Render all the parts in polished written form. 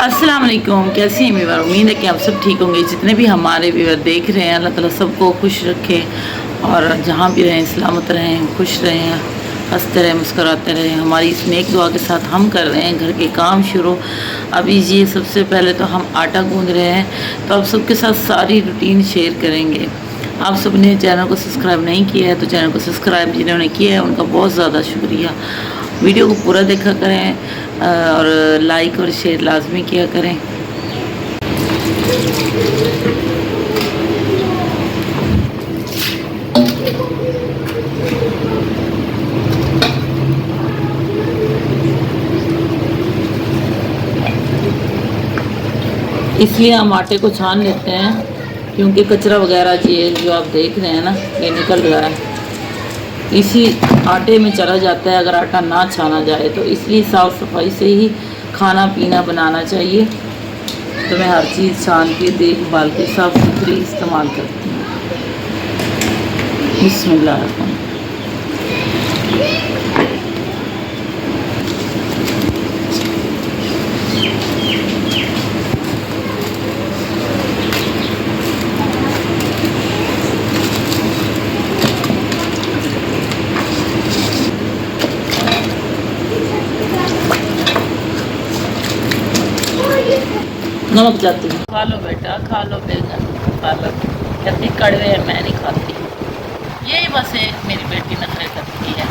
अस्सलाम वालेकुम। कैसी हैं व्यूअर? उम्मीद है कि आप सब ठीक होंगे। जितने भी हमारे व्यूअर देख रहे हैं, अल्लाह ताला सबको खुश रखे और जहाँ भी रहें सलामत रहें, खुश रहें, हंसते रहें, मुस्कुराते रहें। हमारी इस नेक दुआ के साथ हम कर रहे हैं घर के काम शुरू। अभी ये सबसे पहले तो हम आटा गूँध रहे हैं, तो आप सबके साथ सारी रूटीन शेयर करेंगे। आप सब ने चैनल को सब्सक्राइब नहीं किया है तो चैनल को सब्सक्राइब जिन्होंने किया है उनका बहुत ज़्यादा शुक्रिया। वीडियो को पूरा देखा करें और लाइक और शेयर लाजमी किया करें। इसलिए हम आटे को छान लेते हैं क्योंकि कचरा वगैरह ये जो आप देख रहे हैं ना, ये निकल रहा है, इसी आटे में चला जाता है अगर आटा ना छाना जाए तो। इसलिए साफ़ सफाई से ही खाना पीना बनाना चाहिए। तो मैं हर चीज़ छान के देखभाल के साफ़ सुथरी इस्तेमाल करती हूँ। बिस्मिल्लाह। नमक जाती है। खा लो बेटा, खा लो बैंगन, खा लो। कहती कड़वे हैं, मैं नहीं खाती। यही बस है, मेरी बेटी नखरे करती है।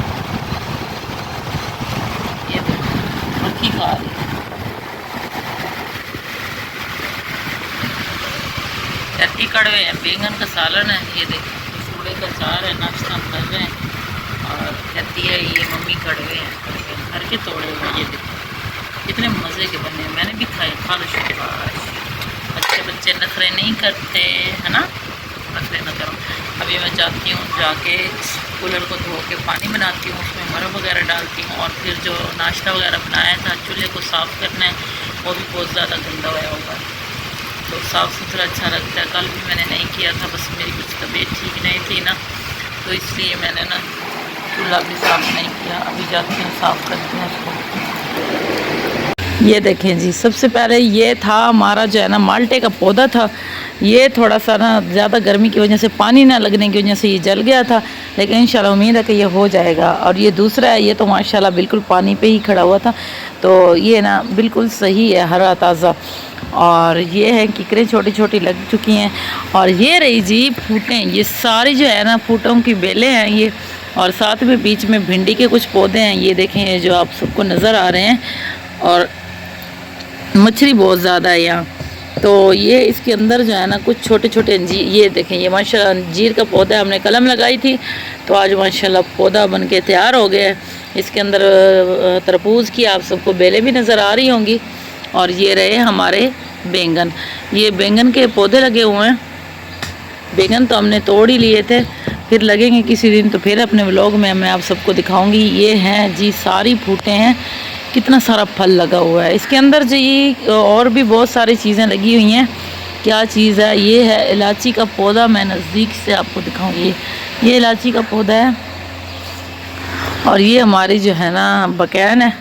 ये मक्खी खा रही है। कहती कड़वे हैं। बैंगन का सालन है, ये देखो सूड़े का चार है, नाश्ता कर रहे हैं। और कहती है ये मम्मी कड़वे हैं, घर के तोड़े हुए। ये देखो कितने मज़े के बने हैं, मैंने भी खाए। खा लो शाबाश। अच्छे बच्चे नखरे नहीं करते है ना, नखरे न करो। अभी मैं जाती हूँ, जाके कूलर को धो के पानी बनाती हूँ, उसमें मरब वगैरह डालती हूँ और फिर जो नाश्ता वगैरह बनाया था चूल्हे को साफ़ करना है, वो भी बहुत ज़्यादा गंदा हुआ होगा। तो साफ़ सुथरा अच्छा लगता है। कल भी मैंने नहीं किया था, बस मेरी कुछ तबीयत ठीक नहीं थी ना, तो इसलिए मैंने ना चूल्हा भी साफ़ नहीं किया। अभी जाती हूँ, साफ़ करती हूँ उसको। ये देखें जी, सबसे पहले ये था हमारा जो है ना माल्टे का पौधा था। ये थोड़ा सा ना ज़्यादा गर्मी की वजह से, पानी ना लगने की वजह से ये जल गया था, लेकिन इंशाल्लाह उम्मीद है कि ये हो जाएगा। और ये दूसरा है, ये तो माशाल्लाह बिल्कुल पानी पे ही खड़ा हुआ था, तो ये ना बिल्कुल सही है, हरा ताज़ा। और ये है किकरें छोटी छोटी लग चुकी हैं। और ये रही जी फूटें, ये सारी जो है ना फूटों की बेलें हैं ये। और साथ में बीच में भिंडी के कुछ पौधे हैं, ये देखें, ये जो आप सबको नज़र आ रहे हैं। और मछली बहुत ज़्यादा है यहाँ, तो ये इसके अंदर जो है ना कुछ छोटे छोटे अंजीर, ये देखें, ये माशाल्लाह अंजीर का पौधा हमने कलम लगाई थी, तो आज माशाल्लाह पौधा बन के तैयार हो गया है। इसके अंदर तरबूज की आप सबको बेलें भी नज़र आ रही होंगी। और ये रहे हमारे बैंगन, ये बैंगन के पौधे लगे हुए हैं। बैंगन तो हमने तोड़ ही लिए थे, फिर लगेंगे किसी दिन, तो फिर अपने व्लॉग में मैं आप सबको दिखाऊंगी। ये हैं जी सारी फूटें हैं, कितना सारा फल लगा हुआ है इसके अंदर जी। और भी बहुत सारी चीज़ें लगी हुई हैं। क्या चीज़ है? ये है इलायची का पौधा। मैं नज़दीक से आपको दिखाऊंगी। ये इलायची का पौधा है। और ये हमारी जो है ना बकैन है।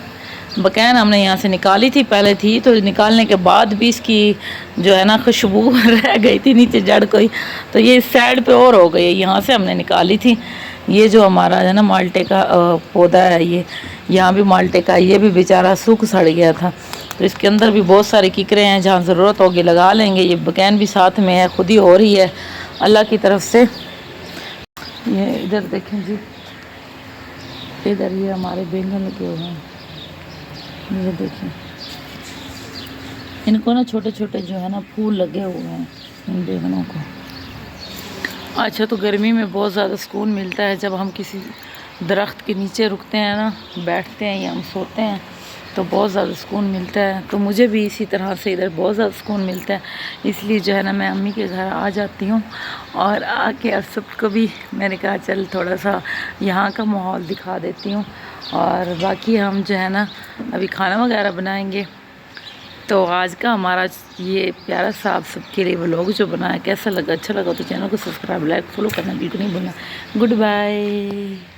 बकैन हमने यहाँ से निकाली थी, पहले थी, तो निकालने के बाद भी इसकी जो है ना खुशबू रह गई थी नीचे जड़ कोई, तो ये इस साइड पे और हो गई, यहाँ से हमने निकाली थी। ये जो हमारा है ना माल्टे का पौधा है, ये यहाँ भी माल्टे का, ये भी बेचारा सूख सड़ गया था, तो इसके अंदर भी बहुत सारे किकरे हैं, जहाँ ज़रूरत होगी लगा लेंगे। ये बकैन भी साथ में है, खुद ही हो रही है अल्लाह की तरफ से। ये इधर देखें जी, इधर ये हमारे बैंगन लगे हुए हैं, ये देखें, इनको ना छोटे छोटे जो है ना फूल लगे हुए हैं इन बैंगनों को। अच्छा, तो गर्मी में बहुत ज़्यादा सुकून मिलता है जब हम किसी दरख्त के नीचे रुकते हैं ना, बैठते हैं या हम सोते हैं, तो बहुत ज़्यादा सुकून मिलता है। तो मुझे भी इसी तरह से इधर बहुत ज़्यादा सुकून मिलता है, इसलिए जो है ना मैं अम्मी के घर आ जाती हूँ। और आके अब सबको भी मैंने कहा चल थोड़ा सा यहाँ का माहौल दिखा देती हूँ। और बाकी हम जो है ना अभी खाना वगैरह बनाएंगे। तो आज का हमारा ये प्यारा सा आप सबके लिए व्लॉग जो बनाया कैसा लगा, अच्छा लगा तो चैनल को सब्सक्राइब, लाइक, फॉलो करना बिल्कुल नहीं भूलना। Good bye.